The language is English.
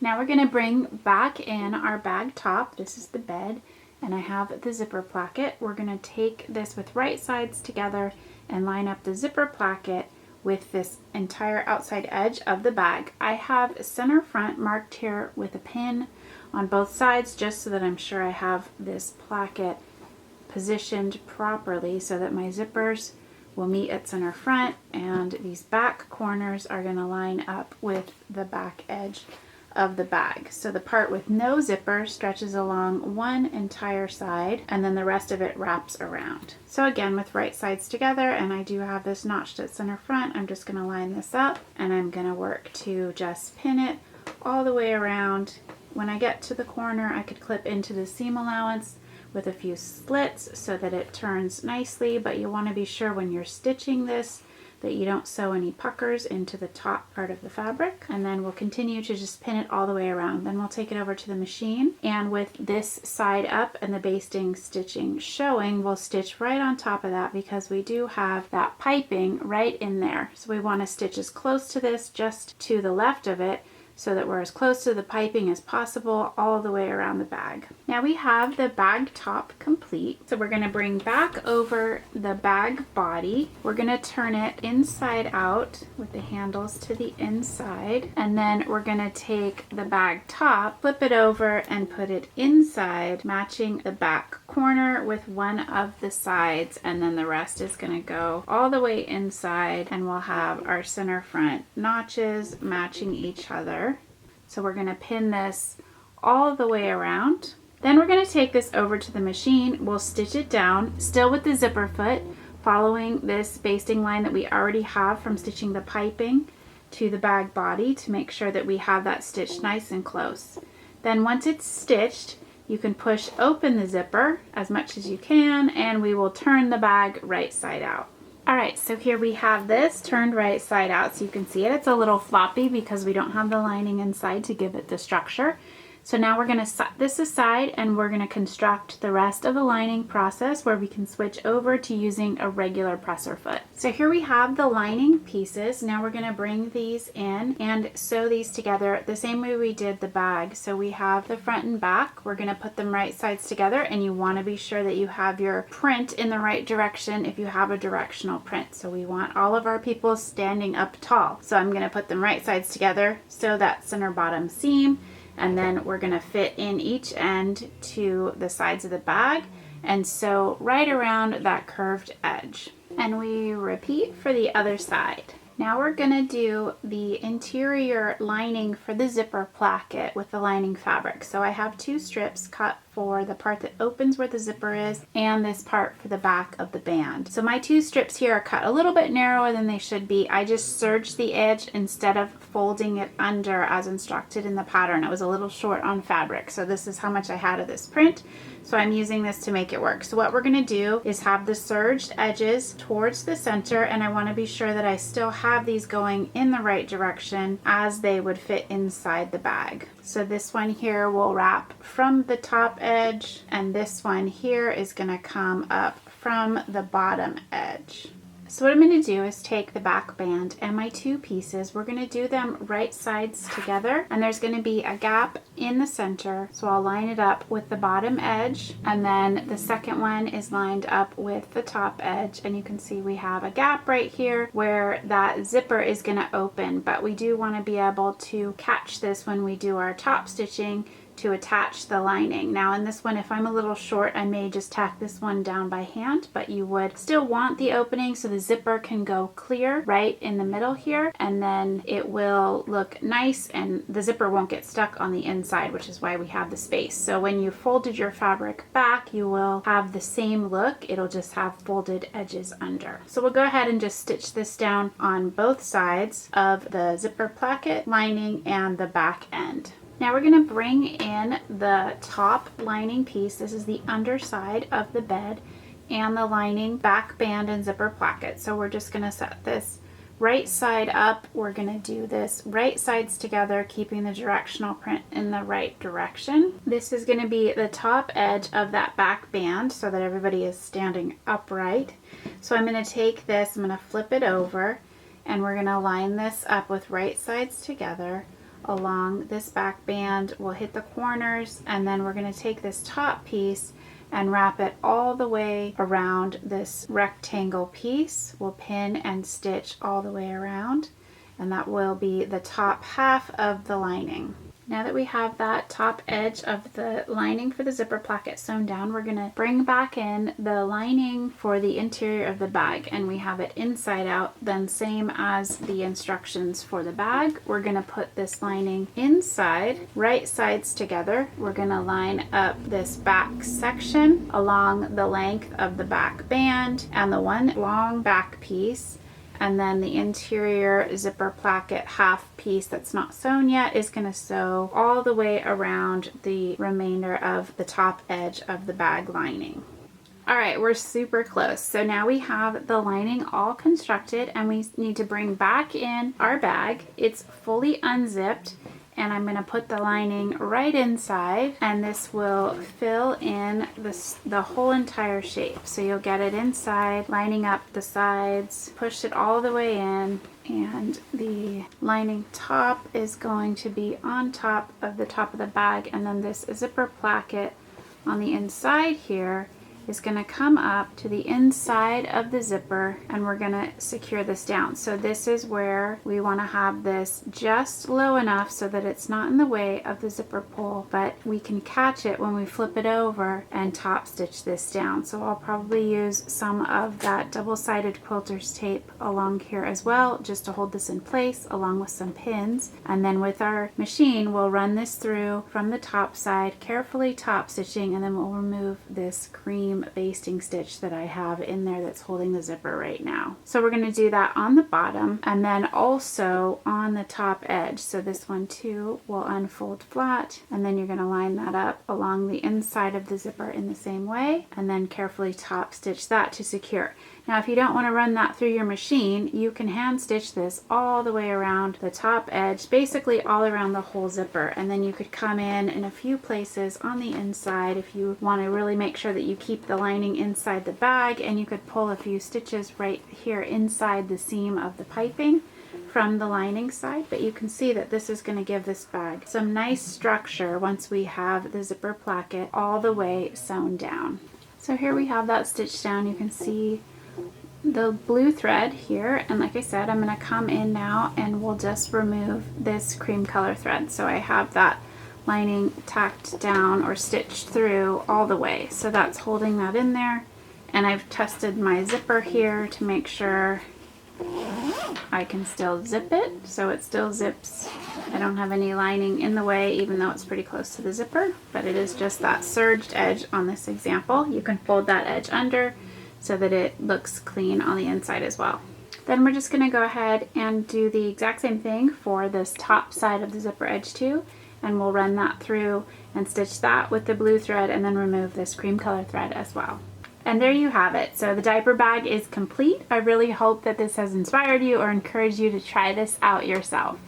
Now we're going to bring back in our bag top. This is the bed, and I have the zipper placket. We're going to take this with right sides together and line up the zipper placket with this entire outside edge of the bag. I have center front marked here with a pin on both sides just so that I'm sure I have this placket positioned properly so that my zippers will meet at center front, and these back corners are going to line up with the back edge of the bag. So the part with no zipper stretches along one entire side, and then the rest of it wraps around. So again, with right sides together, and I do have this notched at center front, I'm just going to line this up, and I'm going to work to just pin it all the way around. When I get to the corner, I could clip into the seam allowance with a few slits so that it turns nicely, but you want to be sure when you're stitching this that you don't sew any puckers into the top part of the fabric. And then we'll continue to just pin it all the way around. Then we'll take it over to the machine, and with this side up and the basting stitching showing, we'll stitch right on top of that because we do have that piping right in there. So we want to stitch as close to this, just to the left of it, so that we're as close to the piping as possible all the way around the bag. Now we have the bag top complete. So we're going to bring back over the bag body. We're going to turn it inside out with the handles to the inside. And then we're going to take the bag top, flip it over and put it inside, matching the back corner with one of the sides. And then the rest is going to go all the way inside, and we'll have our center front notches matching each other. So we're going to pin this all the way around. Then we're going to take this over to the machine. We'll stitch it down, still with the zipper foot, following this basting line that we already have from stitching the piping to the bag body to make sure that we have that stitched nice and close. Then once it's stitched, you can push open the zipper as much as you can, and we will turn the bag right side out. Alright, so here we have this turned right side out so you can see it. It's a little floppy because we don't have the lining inside to give it the structure. So now we're going to set this aside, and we're going to construct the rest of the lining process where we can switch over to using a regular presser foot. So here we have the lining pieces. Now we're going to bring these in and sew these together the same way we did the bag. So we have the front and back. We're going to put them right sides together, and you want to be sure that you have your print in the right direction if you have a directional print. So we want all of our people standing up tall. So I'm going to put them right sides together, sew that center bottom seam, and then we're going to fit in each end to the sides of the bag and sew right around that curved edge. And we repeat for the other side. Now we're going to do the interior lining for the zipper placket with the lining fabric. So I have two strips cut for the part that opens where the zipper is, and this part for the back of the band. So my two strips here are cut a little bit narrower than they should be. I just serged the edge instead of folding it under as instructed in the pattern. It was a little short on fabric, so this is how much I had of this print. So I'm using this to make it work. So what we're going to do is have the serged edges towards the center, and I want to be sure that I still have these going in the right direction as they would fit inside the bag. So this one here will wrap from the top edge, and this one here is going to come up from the bottom edge. So what I'm going to do is take the back band and my two pieces, we're going to do them right sides together, and there's going to be a gap in the center, so I'll line it up with the bottom edge, and then the second one is lined up with the top edge, and you can see we have a gap right here where that zipper is going to open, but we do want to be able to catch this when we do our top stitching to attach the lining. Now in this one, if I'm a little short, I may just tack this one down by hand, but you would still want the opening so the zipper can go clear right in the middle here, and then it will look nice and the zipper won't get stuck on the inside, which is why we have the space. So when you folded your fabric back, you will have the same look. It'll just have folded edges under. So we'll go ahead and just stitch this down on both sides of the zipper placket, lining, and the back end. Now we're going to bring in the top lining piece. This is the underside of the bed and the lining back band and zipper placket. So we're just going to set this right side up. We're going to do this right sides together, keeping the directional print in the right direction. This is going to be the top edge of that back band so that everybody is standing upright. So I'm going to take this, I'm going to flip it over, and we're going to line this up with right sides together, along this back band. We'll hit the corners, and then we're going to take this top piece and wrap it all the way around this rectangle piece. We'll pin and stitch all the way around, and that will be the top half of the lining. Now that we have that top edge of the lining for the zipper placket sewn down, we're going to bring back in the lining for the interior of the bag, and we have it inside out, then same as the instructions for the bag. We're going to put this lining inside, right sides together. We're going to line up this back section along the length of the back band and the one long back piece. And then the interior zipper placket half piece that's not sewn yet is going to sew all the way around the remainder of the top edge of the bag lining. All right, we're super close. So now we have the lining all constructed, and we need to bring back in our bag. It's fully unzipped, and I'm going to put the lining right inside, and this will fill in the whole entire shape. So you'll get it inside, lining up the sides, push it all the way in, and the lining top is going to be on top of the bag, and then this zipper placket on the inside here is going to come up to the inside of the zipper, and we're going to secure this down. So this is where we want to have this just low enough so that it's not in the way of the zipper pull, but we can catch it when we flip it over and top stitch this down. So I'll probably use some of that double-sided quilter's tape along here as well, just to hold this in place, along with some pins. And then with our machine, we'll run this through from the top side, carefully top stitching, and then we'll remove this cream basting stitch that I have in there that's holding the zipper right now. So we're going to do that on the bottom and then also on the top edge. So this one too will unfold flat, and then you're going to line that up along the inside of the zipper in the same way, and then carefully top stitch that to secure. Now if you don't want to run that through your machine, you can hand stitch this all the way around the top edge, basically all around the whole zipper, and then you could come in a few places on the inside if you want to really make sure that you keep the lining inside the bag, and you could pull a few stitches right here inside the seam of the piping from the lining side. But you can see that this is going to give this bag some nice structure once we have the zipper placket all the way sewn down. So here we have that stitched down. You can see the blue thread here, and like I said, I'm going to come in now and we'll just remove this cream color thread. So I have that lining tacked down or stitched through all the way, so that's holding that in there. And I've tested my zipper here to make sure I can still zip it, so it still zips. I don't have any lining in the way, even though it's pretty close to the zipper, but it is just that serged edge on this example. You can fold that edge under so that it looks clean on the inside as well. Then we're just going to go ahead and do the exact same thing for this top side of the zipper edge too, and we'll run that through and stitch that with the blue thread, and then remove this cream color thread as well. And there you have it. So the diaper bag is complete. I really hope that this has inspired you or encouraged you to try this out yourself.